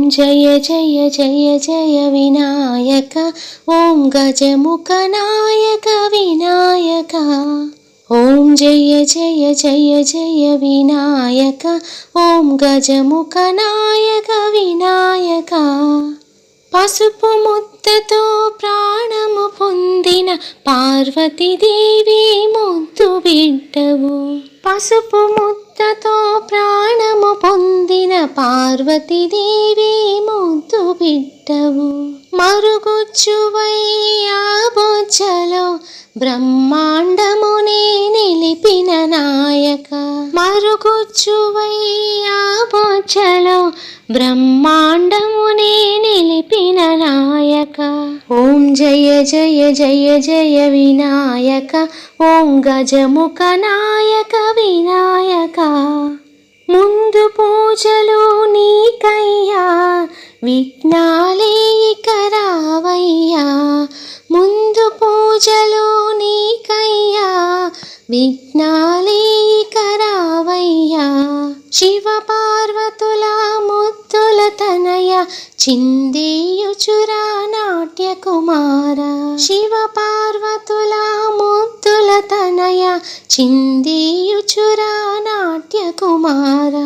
जय जय जय जय विनायक ओम गजमुखनायक विनायक ओम जय जय जय जय विनायक ओम गजमुखनायक विनायक పసుపు ముద్దతో ప్రాణము పొందిన పార్వతీదేవి ముద్దు బిడ్డవు పసుపు ముద్దతో ప్రాణము పొందిన పార్వతీదేవి ముద్దు బిడ్డవు మరుగుజ్జువై ఆ బొజ్జలో బ్రహ్మాండమునే నిలిపిన నాయక మరుగుజ్జువై ఆ బొజ్జలో బ్రహ్మాండమునే నిలిపిన నాయక ఓం జయ జయ జయ జయ వినాయక ఓం గజముఖ నాయక వినాయక ముందు పూజలు నీకయ్యా విఘ్నాలే ఇక రావయ్యా ముందు పూజలు నీకయ్యా విఘ్నాలే ఇక రావయ్యా శివ పార్వతుల ముద్దుల తనయ చిందేయుచురా నాట్య కుమార శివ పార్వతుల ముద్దుల తనయ చిందేయుచురా నాట్య కుమార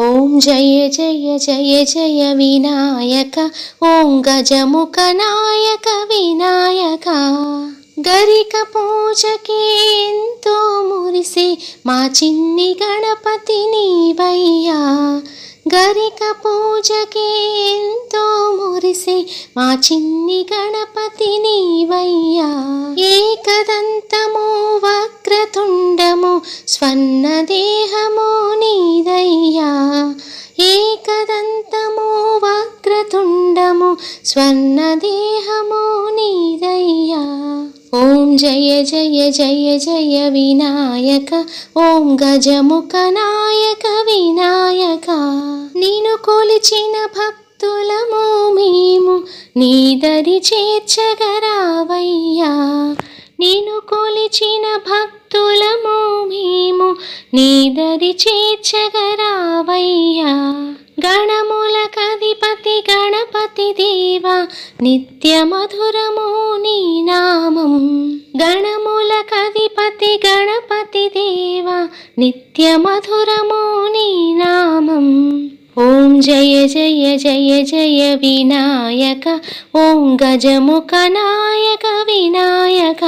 ఓం జయ జయ జయ జయ వినాయక ఓం గజముఖ నాయక వినాయక గరిక పూజకి ఎంతో మురిసి మా చిన్ని గణపతి నీవయ్యా గరిక పూజకి ఎంతో మురిసి మా చిన్ని గణపతి నీవయ్యా ఏకదంతము వక్రతుండము స్వర్ణదేహము నీదయ్యా ఏకదంతము వక్రతుండము స్వర్ణదేహము నీదయ్యా ఓం జయ జయ జయ జయ వినాయక ఓం గజముఖ నాయక వినాయక నిన్ను కొలిచిన భక్తులము మేము నీ దరి చేర్చగరావయ్యా నిన్ను కొలిచిన భక్తులము మేము నీ దరి చేర్చగరావయ్యా గణములకధిపతి గణపతి దేవా నిత్య మధురము నీ నామం గణములకధిపతి గణపతి దేవా నిత్య మధురము నీ నామం ఓం జయ జయ జయ జయ వినాయక ఓం గజముఖ నాయక వినాయక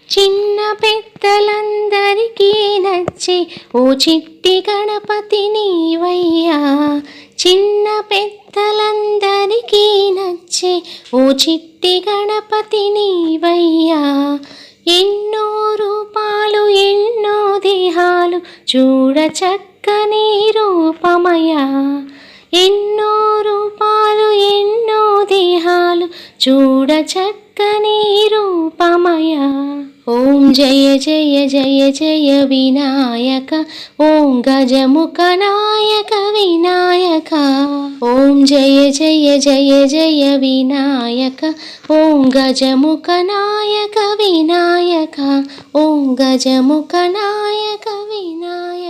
చిన్న పెద్దలందరికీ నచ్చి ఓ చిట్టి గణపతి నీవయ్యా చిన్న పెద్దలందరికీ నచ్చి ఓ చిట్టి గణపతి నీవయ్యా ఎన్నో రూపాలు ఎన్నో దేహాలు చూడ చక్కని రూపమయా ఎన్నో రూపాలు ఎన్నో దేహాలు చూడ చక్కని రూపమయా ఓం జయ జయ జయ జయ వినాయక ఓం గజముఖ నాయక వినాయక ఓం జయ జయ జయ జయ వినాయక ఓం గజముఖ నాయక వినాయక ఓం గజముఖ నాయక వినాయక